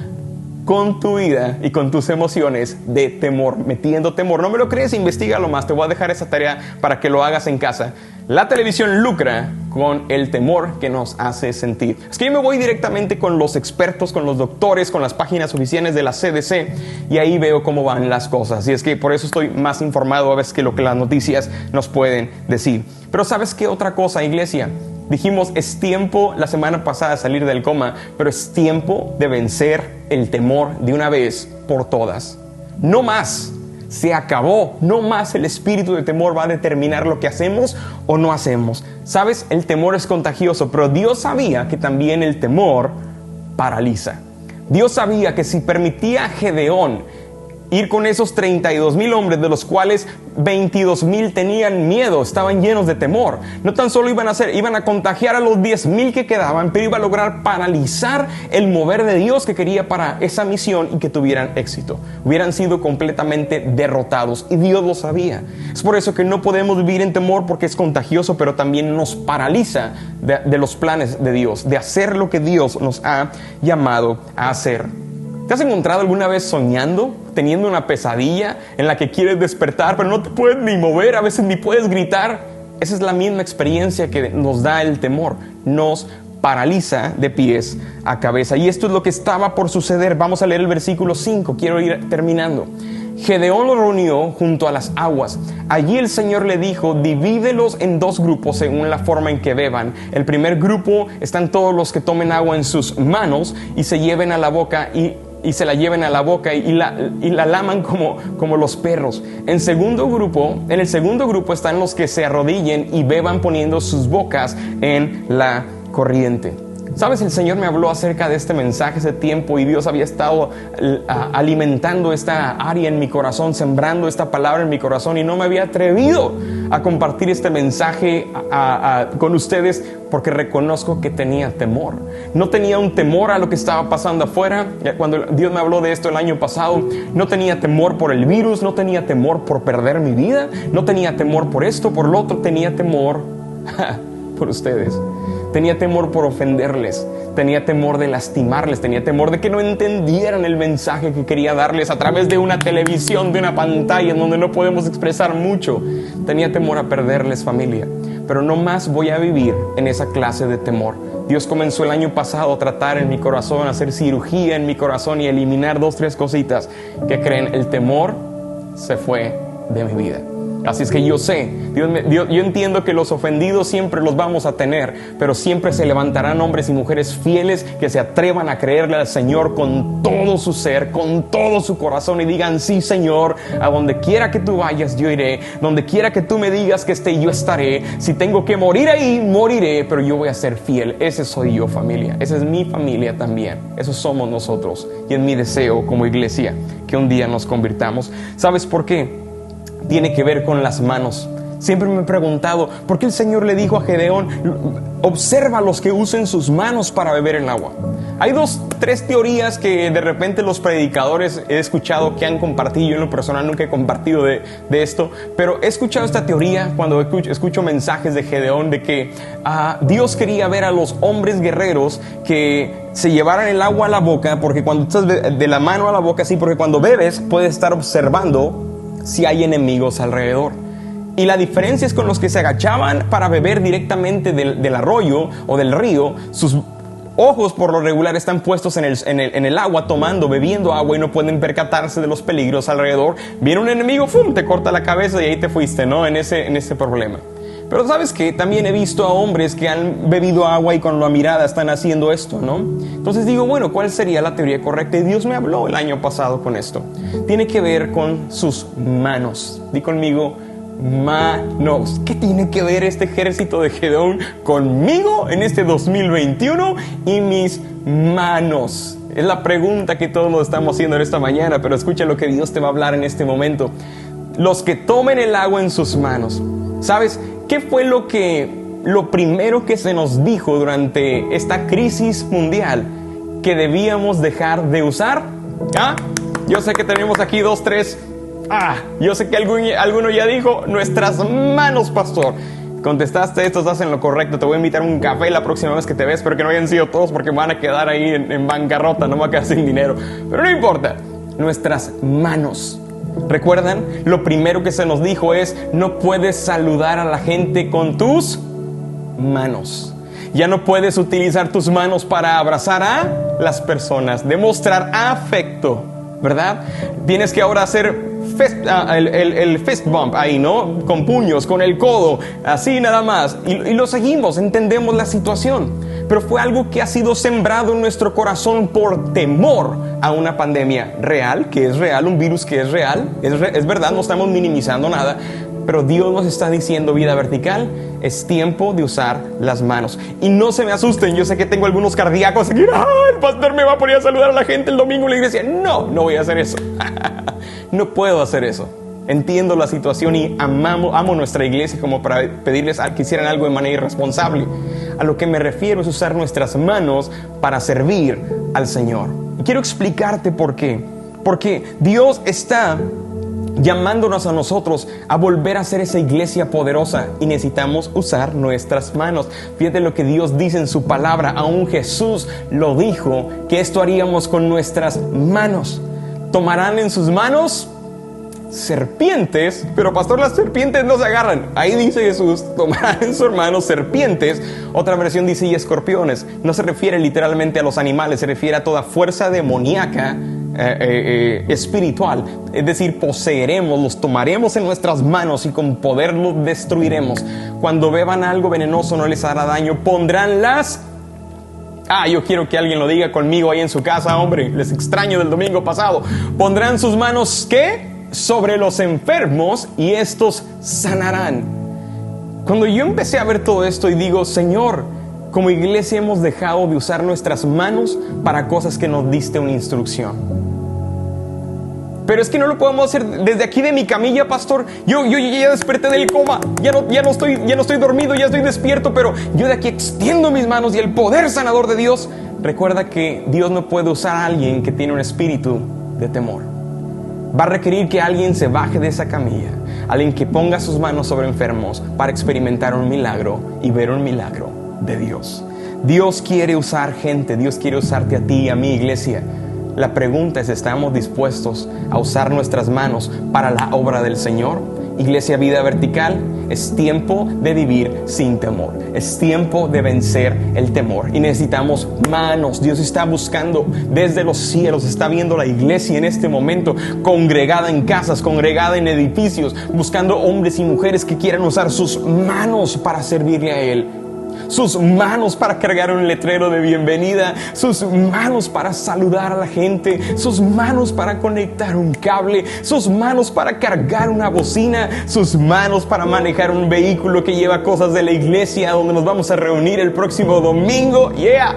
con tu vida y con tus emociones de temor, metiendo temor. ¿No me lo crees? Investígalo más. Te voy a dejar esa tarea para que lo hagas en casa. La televisión lucra con el temor que nos hace sentir. Es que yo me voy directamente con los expertos, con los doctores, con las páginas oficiales de la CDC y ahí veo cómo van las cosas. Y es que por eso estoy más informado a veces que lo que las noticias nos pueden decir. Pero ¿sabes qué otra cosa, iglesia? Dijimos, es tiempo la semana pasada de salir del coma, pero es tiempo de vencer el temor de una vez por todas. No más. Se acabó, no más el espíritu de temor va a determinar lo que hacemos o no hacemos. ¿Sabes? El temor es contagioso, pero Dios sabía que también el temor paraliza. Dios sabía que si permitía a Gedeón ir con esos 32,000 hombres, de los cuales 22,000 tenían miedo, estaban llenos de temor. No tan solo iban a contagiar a los 10,000 que quedaban, pero iba a lograr paralizar el mover de Dios que quería para esa misión y que tuvieran éxito. Hubieran sido completamente derrotados y Dios lo sabía. Es por eso que no podemos vivir en temor, porque es contagioso, pero también nos paraliza de los planes de Dios, de hacer lo que Dios nos ha llamado a hacer. ¿Te has encontrado alguna vez soñando, teniendo una pesadilla en la que quieres despertar, pero no te puedes ni mover, a veces ni puedes gritar? Esa es la misma experiencia que nos da el temor. Nos paraliza de pies a cabeza. Y esto es lo que estaba por suceder. Vamos a leer el versículo 5. Quiero ir terminando. Gedeón los reunió junto a las aguas. Allí el Señor le dijo, divídelos en 2 grupos según la forma en que beban. El primer grupo están todos los que tomen agua en sus manos y se lleven a la boca y se la lleven a la boca y la laman como los perros. En el segundo grupo están los que se arrodillen y beban poniendo sus bocas en la corriente. Sabes, el Señor me habló acerca de este mensaje hace tiempo y Dios había estado alimentando esta área en mi corazón, sembrando esta palabra en mi corazón, y no me había atrevido a compartir este mensaje con ustedes porque reconozco que tenía temor. No tenía un temor a lo que estaba pasando afuera. Cuando Dios me habló de esto el año pasado, no tenía temor por el virus, no tenía temor por perder mi vida, no tenía temor por esto, por lo otro, tenía temor por ustedes. Tenía temor por ofenderles, tenía temor de lastimarles, tenía temor de que no entendieran el mensaje que quería darles a través de una televisión, de una pantalla en donde no podemos expresar mucho. Tenía temor a perderles, familia, pero no más voy a vivir en esa clase de temor. Dios comenzó el año pasado a tratar en mi corazón, a hacer cirugía en mi corazón y eliminar 2, 3 cositas que creen. El temor se fue de mi vida. Así es que yo sé, yo entiendo que los ofendidos siempre los vamos a tener, pero siempre se levantarán hombres y mujeres fieles que se atrevan a creerle al Señor con todo su ser, con todo su corazón, y digan: sí, Señor, a donde quiera que tú vayas yo iré, donde quiera que tú me digas que esté yo estaré, si tengo que morir ahí, moriré, pero yo voy a ser fiel. Ese soy yo, familia, esa es mi familia también, esos somos nosotros, y es mi deseo como iglesia que un día nos convirtamos. ¿Sabes por qué? Tiene que ver con las manos. Siempre me he preguntado por qué el Señor le dijo a Gedeón: observa a los que usen sus manos para beber el agua. Hay 2, 3 teorías que de repente los predicadores he escuchado que han compartido. Yo en lo personal nunca he compartido de esto, pero he escuchado esta teoría cuando escucho mensajes de Gedeón, de que Dios quería ver a los hombres guerreros que se llevaran el agua a la boca, porque cuando estás de la mano a la boca, sí, porque cuando bebes puedes estar observando si hay enemigos alrededor. Y la diferencia es con los que se agachaban para beber directamente del arroyo o del río. Sus ojos por lo regular están puestos en el agua, bebiendo agua, y no pueden percatarse de los peligros alrededor. Viene un enemigo, ¡fum!, te corta la cabeza y ahí te fuiste, ¿no? En ese problema. Pero ¿sabes qué? También he visto a hombres que han bebido agua y con la mirada están haciendo esto, ¿no? Entonces digo, bueno, ¿cuál sería la teoría correcta? Y Dios me habló el año pasado con esto. Tiene que ver con sus manos. Di conmigo: manos. ¿Qué tiene que ver este ejército de Gedeón conmigo en este 2021 y mis manos? Es la pregunta que todos nos estamos haciendo en esta mañana, pero escucha lo que Dios te va a hablar en este momento. Los que tomen el agua en sus manos. ¿Sabes qué fue lo primero que se nos dijo durante esta crisis mundial que debíamos dejar de usar? Yo sé que tenemos aquí 2, 3. Yo sé que alguno ya dijo: nuestras manos, pastor. Contestaste esto, estás en lo correcto. Te voy a invitar a un café la próxima vez que te ves. Espero que no hayan sido todos, porque me van a quedar ahí en bancarrota, no me voy a quedar sin dinero. Pero no importa. Nuestras manos. ¿Recuerdan? Lo primero que se nos dijo es: no puedes saludar a la gente con tus manos. Ya no puedes utilizar tus manos para abrazar a las personas, demostrar afecto, ¿verdad? Tienes que ahora hacer el fist bump ahí, ¿no? Con puños, con el codo, así nada más. Y lo seguimos, entendemos la situación. Pero fue algo que ha sido sembrado en nuestro corazón por temor a una pandemia real, que es real, un virus que es real, es verdad, no estamos minimizando nada. Pero Dios nos está diciendo: vida vertical, es tiempo de usar las manos. Y no se me asusten, yo sé que tengo algunos cardíacos aquí: el pastor me va a poner a saludar a la gente el domingo en la iglesia. No voy a hacer eso. No puedo hacer eso. Entiendo la situación y amo nuestra iglesia como para pedirles que hicieran algo de manera irresponsable. A lo que me refiero es usar nuestras manos para servir al Señor. Y quiero explicarte por qué. Porque Dios está llamándonos a nosotros a volver a ser esa iglesia poderosa, y necesitamos usar nuestras manos. Fíjate lo que Dios dice en su palabra. Aún Jesús lo dijo, que esto haríamos con nuestras manos. Tomarán en sus manos serpientes, pero pastor, las serpientes no se agarran. Ahí dice Jesús: tomarán en sus manos serpientes. Otra versión dice: y escorpiones. No se refiere literalmente a los animales, se refiere a toda fuerza demoníaca espiritual. Es decir, poseeremos, los tomaremos en nuestras manos y con poder los destruiremos. Cuando beban algo venenoso no les hará daño. Pondrán las... yo quiero que alguien lo diga conmigo ahí en su casa, hombre. Les extraño del domingo pasado. Pondrán sus manos, ¿qué? Sobre los enfermos, y estos sanarán. Cuando yo empecé a ver todo esto y digo: Señor, Como iglesia hemos dejado de usar nuestras manos para cosas que nos diste una instrucción. Pero es que no lo podemos hacer desde aquí de mi camilla, pastor. Yo ya desperté del coma, ya no estoy dormido, ya estoy despierto, pero yo de aquí extiendo mis manos y el poder sanador de Dios. Recuerda que Dios no puede usar a alguien que tiene un espíritu de temor. Va a requerir que alguien se baje de esa camilla, alguien que ponga sus manos sobre enfermos para experimentar un milagro y ver un milagro de Dios. Dios quiere usar gente, Dios quiere usarte a ti y a mi iglesia. La pregunta es, ¿estamos dispuestos a usar nuestras manos para la obra del Señor? Iglesia Vida Vertical, es tiempo de vivir sin temor. Es tiempo de vencer el temor. Y necesitamos manos. Dios está buscando desde los cielos. Está viendo la iglesia en este momento, congregada en casas, congregada en edificios, buscando hombres y mujeres que quieran usar sus manos para servirle a Él. Sus manos para cargar un letrero de bienvenida, sus manos para saludar a la gente, sus manos para conectar un cable, sus manos para cargar una bocina, sus manos para manejar un vehículo que lleva cosas de la iglesia donde nos vamos a reunir el próximo domingo. ¡Yeah!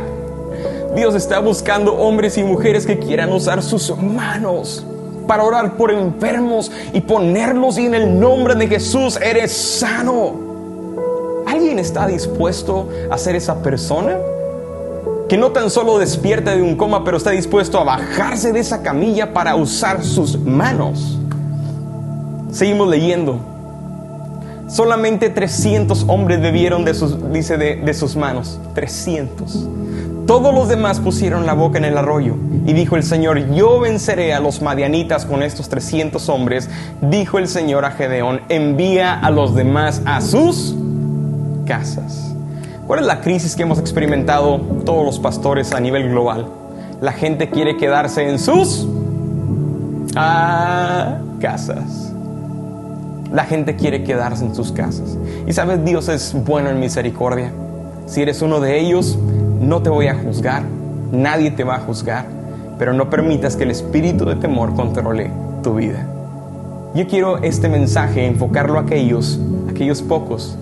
Dios está buscando hombres y mujeres que quieran usar sus manos para orar por enfermos y ponerlos, y en el nombre de Jesús eres sano. ¿Alguien está dispuesto a ser esa persona que no tan solo despierta de un coma, pero está dispuesto a bajarse de esa camilla para usar sus manos? Seguimos leyendo. Solamente 300 hombres bebieron de sus manos. 300. Todos los demás pusieron la boca en el arroyo. Y dijo el Señor: yo venceré a los madianitas con estos 300 hombres. Dijo el Señor a Gedeón: envía a los demás a sus casas. ¿Cuál es la crisis que hemos experimentado todos los pastores a nivel global? La gente quiere quedarse en sus casas. La gente quiere quedarse en sus casas. Y sabes, Dios es bueno en misericordia. Si eres uno de ellos, no te voy a juzgar. Nadie te va a juzgar. Pero no permitas que el espíritu de temor controle tu vida. Yo quiero este mensaje enfocarlo a aquellos pocos,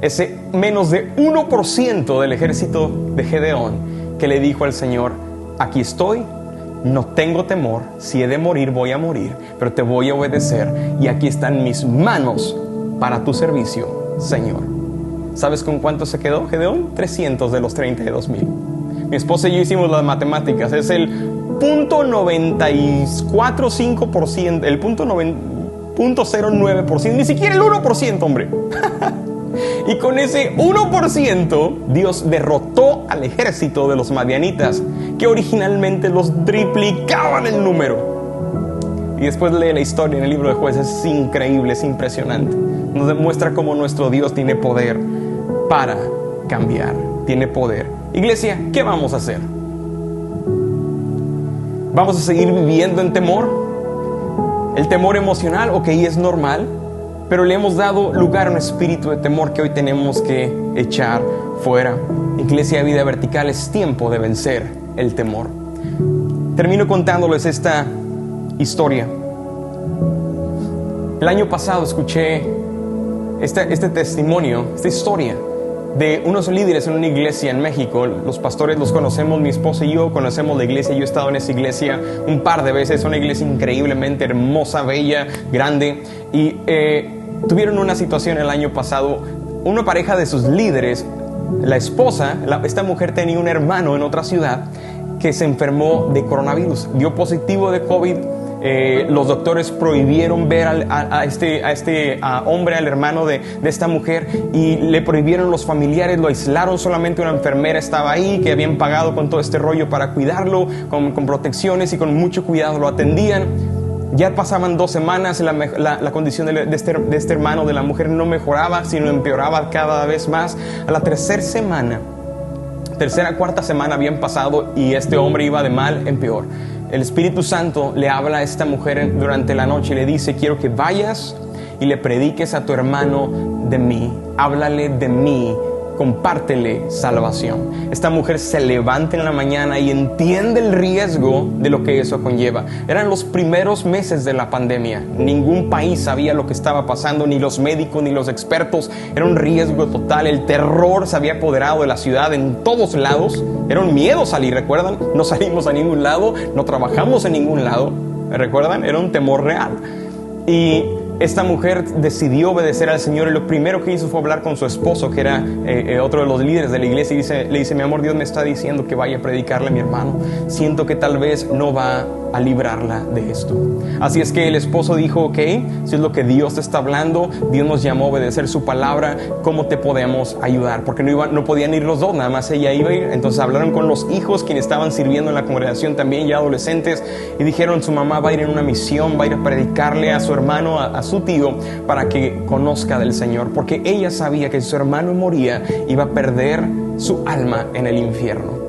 ese menos de 1% del ejército de Gedeón, que le dijo al Señor: aquí estoy, no tengo temor, si he de morir voy a morir, pero te voy a obedecer, y aquí están mis manos para tu servicio, Señor. ¿Sabes con cuánto se quedó Gedeón? 300 de los 32,000. Mi esposa y yo hicimos las matemáticas. Es el 0.945%, el 0.09%, ni siquiera el 1%, hombre. Y con ese 1%, Dios derrotó al ejército de los madianitas, que originalmente los triplicaban el número. Y después lee la historia en el libro de Jueces. Es increíble, es impresionante. Nos demuestra cómo nuestro Dios tiene poder para cambiar. Tiene poder. Iglesia, ¿qué vamos a hacer? ¿Vamos a seguir viviendo en temor? El temor emocional, ok, es normal, pero le hemos dado lugar a un espíritu de temor que hoy tenemos que echar fuera. Iglesia Vida Vertical, es tiempo de vencer el temor. Termino contándoles esta historia. El año pasado escuché este testimonio, esta historia de unos líderes en una iglesia en México. Los pastores los conocemos, mi esposa y yo conocemos la iglesia. Yo he estado en esa iglesia un par de veces. Es una iglesia increíblemente hermosa, bella, grande. Y tuvieron una situación el año pasado. Una pareja de sus líderes, la esposa, esta mujer tenía un hermano en otra ciudad que se enfermó de coronavirus, dio positivo de COVID. Los doctores prohibieron ver a este hombre, al hermano de esta mujer, y le prohibieron los familiares, lo aislaron. Solamente una enfermera estaba ahí, que habían pagado con todo este rollo para cuidarlo, con protecciones y con mucho cuidado lo atendían. Ya pasaban 2 semanas, la condición de este hermano, de la mujer, no mejoraba, sino empeoraba cada vez más. A la tercera, cuarta semana habían pasado y este hombre iba de mal en peor. El Espíritu Santo le habla a esta mujer durante la noche y le dice: quiero que vayas y le prediques a tu hermano de mí. Háblale de mí compártele salvación. Esta mujer se levanta en la mañana y entiende el riesgo de lo que eso conlleva. Eran los primeros meses de la pandemia. Ningún país sabía lo que estaba pasando, ni los médicos ni los expertos. Era un riesgo total. El terror se había apoderado de la ciudad en todos lados. Era un miedo salir, ¿recuerdan? No salimos a ningún lado, no trabajamos en ningún lado, ¿recuerdan? Era un temor real. Y esta mujer decidió obedecer al Señor, y lo primero que hizo fue hablar con su esposo, que era otro de los líderes de la iglesia, y le dice: mi amor, Dios me está diciendo que vaya a predicarle a mi hermano. Siento que tal vez no va a librarla de esto. Así es que el esposo dijo: ok, si es lo que Dios te está hablando, Dios nos llamó a obedecer su palabra, ¿cómo te podemos ayudar? Porque no podían ir los dos, nada más ella iba a ir. Entonces hablaron con los hijos, quienes estaban sirviendo en la congregación también, ya adolescentes, y dijeron: su mamá va a ir en una misión, va a ir a predicarle a su hermano, a su tío, para que conozca del Señor, porque ella sabía que si su hermano moría, iba a perder su alma en el infierno.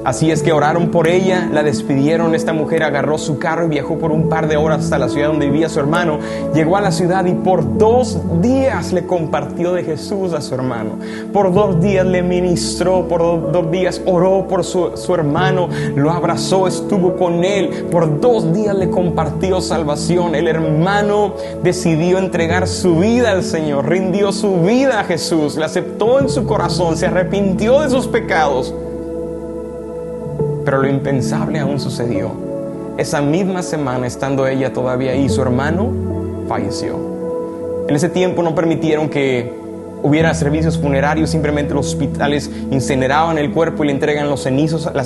Así es que oraron por ella, la despidieron. Esta mujer agarró su carro y viajó por un par de horas hasta la ciudad donde vivía su hermano. Llegó a la ciudad y por 2 días le compartió de Jesús a su hermano. Por 2 días le ministró, por 2 días oró por su hermano, lo abrazó, estuvo con él. Por 2 días le compartió salvación. El hermano decidió entregar su vida al Señor, rindió su vida a Jesús, le aceptó en su corazón, se arrepintió de sus pecados. Pero lo impensable aún sucedió. Esa misma semana, estando ella todavía ahí, su hermano falleció. En ese tiempo no permitieron que hubiera servicios funerarios, simplemente los hospitales incineraban el cuerpo y le entregan las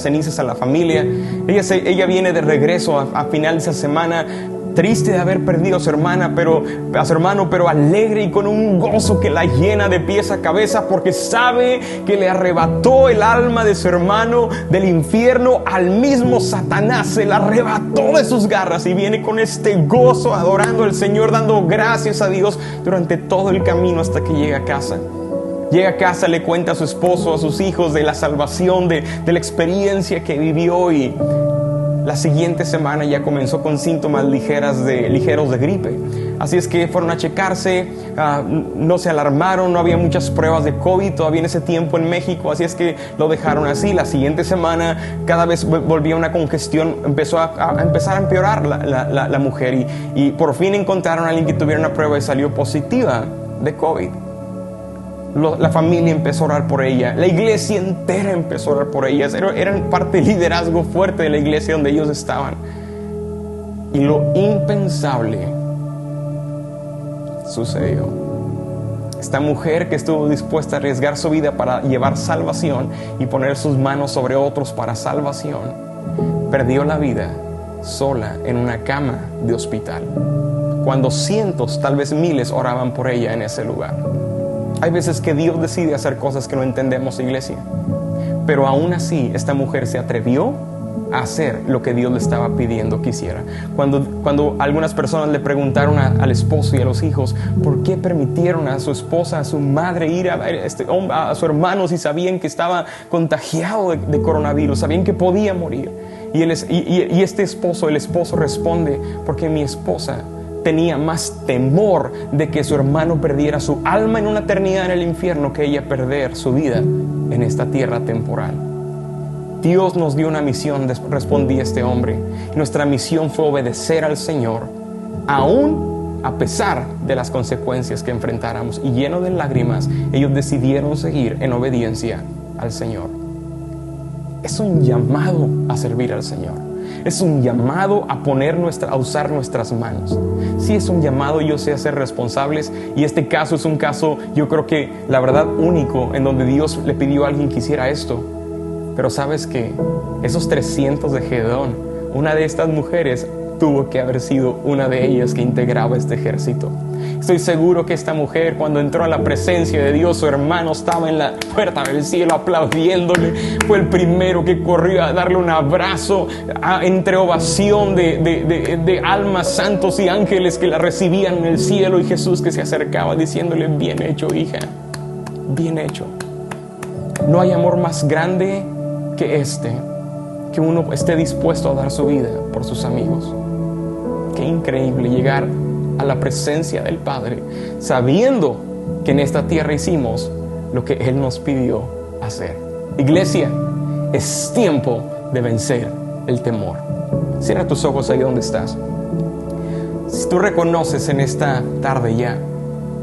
cenizas a la familia. Ella viene de regreso a final de esa semana, triste de haber perdido a su hermano, pero alegre y con un gozo que la llena de pies a cabeza, porque sabe que le arrebató el alma de su hermano del infierno. Al mismo Satanás se la arrebató de sus garras, y viene con este gozo adorando al Señor, dando gracias a Dios durante todo el camino hasta que llega a casa. Llega a casa, le cuenta a su esposo, a sus hijos de la salvación, de la experiencia que vivió, y la siguiente semana ya comenzó con síntomas ligeros de gripe. Así es que fueron a checarse, no se alarmaron, no había muchas pruebas de COVID todavía en ese tiempo en México, así es que lo dejaron así. La siguiente semana cada vez volvía una congestión, empezó a empezar a empeorar la mujer, y por fin encontraron a alguien que tuviera una prueba y salió positiva de COVID. La familia empezó a orar por ella, la iglesia entera empezó a orar por ella. Eran parte del liderazgo fuerte de la iglesia donde ellos estaban. Y lo impensable sucedió. Esta mujer, que estuvo dispuesta a arriesgar su vida para llevar salvación y poner sus manos sobre otros para salvación, perdió la vida sola en una cama de hospital, cuando cientos, tal vez miles, oraban por ella en ese lugar. Hay veces que Dios decide hacer cosas que no entendemos, iglesia, pero aún así esta mujer se atrevió a hacer lo que Dios le estaba pidiendo que hiciera. Cuando algunas personas le preguntaron al esposo y a los hijos por qué permitieron a su esposa, a su madre, ir a ver a su hermano, si sabían que estaba contagiado de coronavirus, sabían que podía morir. Y el esposo responde: porque mi esposa tenía más temor de que su hermano perdiera su alma en una eternidad en el infierno que ella perder su vida en esta tierra temporal. Dios nos dio una misión, respondía este hombre. Nuestra misión fue obedecer al Señor, aún a pesar de las consecuencias que enfrentáramos. Y lleno de lágrimas, ellos decidieron seguir en obediencia al Señor. Es un llamado a servir al Señor. Es un llamado a usar nuestras manos. Sí, es un llamado, yo sé, a ser responsables. Y este caso es un caso, yo creo que la verdad, único, en donde Dios le pidió a alguien que hiciera esto. Pero ¿sabes qué? Esos 300 de Gedeón, una de estas mujeres tuvo que haber sido una de ellas que integraba este ejército. Estoy seguro que esta mujer, cuando entró a la presencia de Dios, su hermano estaba en la puerta del cielo aplaudiéndole. Fue el primero que corrió a darle un abrazo, entre ovación de almas, santos y ángeles que la recibían en el cielo, y Jesús que se acercaba diciéndole: bien hecho, hija, bien hecho. No hay amor más grande que que uno esté dispuesto a dar su vida por sus amigos. Qué increíble llegar a la presencia del Padre sabiendo que en esta tierra hicimos lo que Él nos pidió hacer. Iglesia, es tiempo de vencer el temor. Cierra tus ojos ahí donde estás. Si tú reconoces en esta tarde ya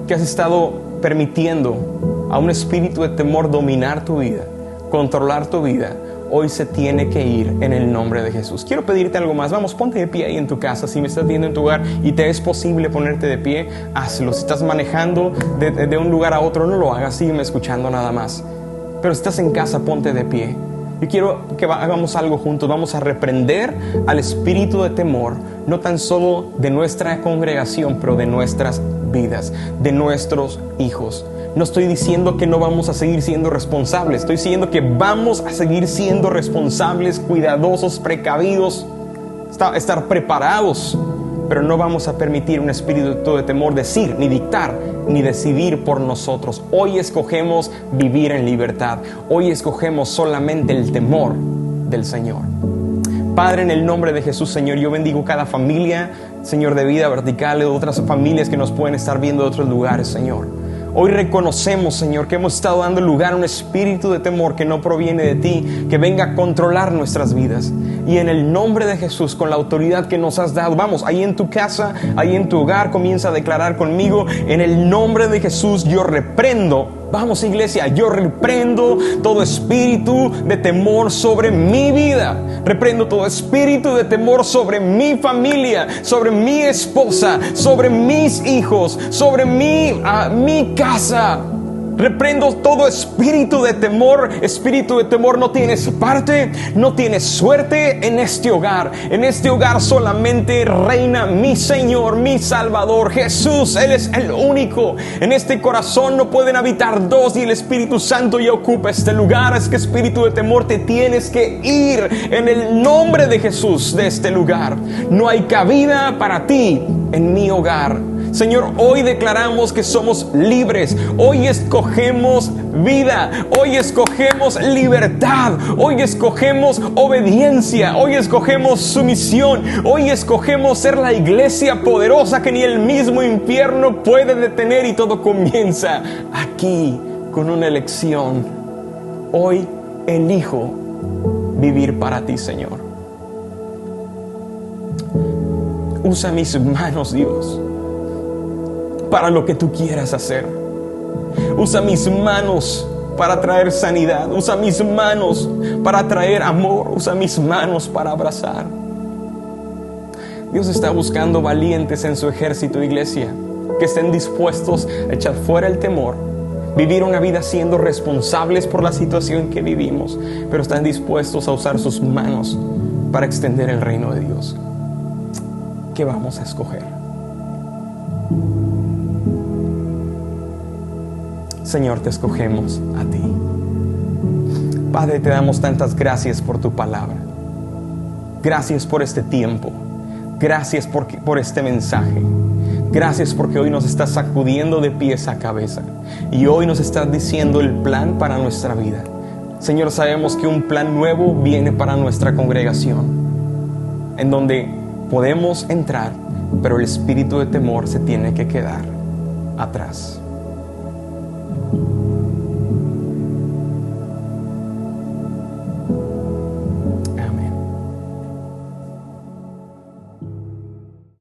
que has estado permitiendo a un espíritu de temor dominar tu vida, controlar tu vida, hoy se tiene que ir en el nombre de Jesús. Quiero pedirte algo más. Vamos, ponte de pie ahí en tu casa. Si me estás viendo en tu hogar y te es posible ponerte de pie, hazlo. Si estás manejando de un lugar a otro, no lo hagas. Sígueme escuchando nada más. Pero si estás en casa, ponte de pie. Yo quiero que hagamos algo juntos. Vamos a reprender al espíritu de temor, no tan solo de nuestra congregación, pero de nuestras vidas, de nuestros hijos. No estoy diciendo que no vamos a seguir siendo responsables. Estoy diciendo que vamos a seguir siendo responsables, cuidadosos, precavidos, estar preparados. Pero no vamos a permitir un espíritu de temor decir, ni dictar, ni decidir por nosotros. Hoy escogemos vivir en libertad. Hoy escogemos solamente el temor del Señor. Padre, en el nombre de Jesús, Señor, yo bendigo cada familia, Señor, de Vida Vertical, de otras familias que nos pueden estar viendo de otros lugares, Señor. Hoy reconocemos, Señor, que hemos estado dando lugar a un espíritu de temor que no proviene de ti, que venga a controlar nuestras vidas. Y en el nombre de Jesús, con la autoridad que nos has dado, vamos, ahí en tu casa, ahí en tu hogar, comienza a declarar conmigo, en el nombre de Jesús yo reprendo. Vamos, iglesia, yo reprendo todo espíritu de temor sobre mi vida. Reprendo todo espíritu de temor sobre mi familia, sobre mi esposa, sobre mis hijos, sobre mi casa. Reprendo todo espíritu de temor. Espíritu de temor, no tienes parte, no tienes suerte en este hogar. En este hogar solamente reina mi Señor, mi Salvador, Jesús. Él es el único. En este corazón no pueden habitar dos y el Espíritu Santo ya ocupa este lugar. Es que espíritu de temor, te tienes que ir en el nombre de Jesús de este lugar. No hay cabida para ti en mi hogar. Señor, hoy declaramos que somos libres. Hoy escogemos vida. Hoy escogemos libertad. Hoy escogemos obediencia. Hoy escogemos sumisión. Hoy escogemos ser la iglesia poderosa que ni el mismo infierno puede detener. Y todo comienza aquí con una elección. Hoy elijo vivir para ti, Señor. Usa mis manos, Dios, para lo que tú quieras hacer. Usa mis manos para traer sanidad. Usa mis manos para traer amor. Usa mis manos para abrazar. Dios está buscando valientes en su ejército, iglesia, que estén dispuestos a echar fuera el temor, vivir una vida siendo responsables por la situación que vivimos, pero están dispuestos a usar sus manos para extender el reino de Dios. ¿Qué vamos a escoger? Señor, te escogemos a ti. Padre, te damos tantas gracias por tu palabra. Gracias por este tiempo. Gracias por este mensaje. Gracias porque hoy nos estás sacudiendo de pies a cabeza. Y hoy nos estás diciendo el plan para nuestra vida. Señor, sabemos que un plan nuevo viene para nuestra congregación, en donde podemos entrar, pero el espíritu de temor se tiene que quedar atrás.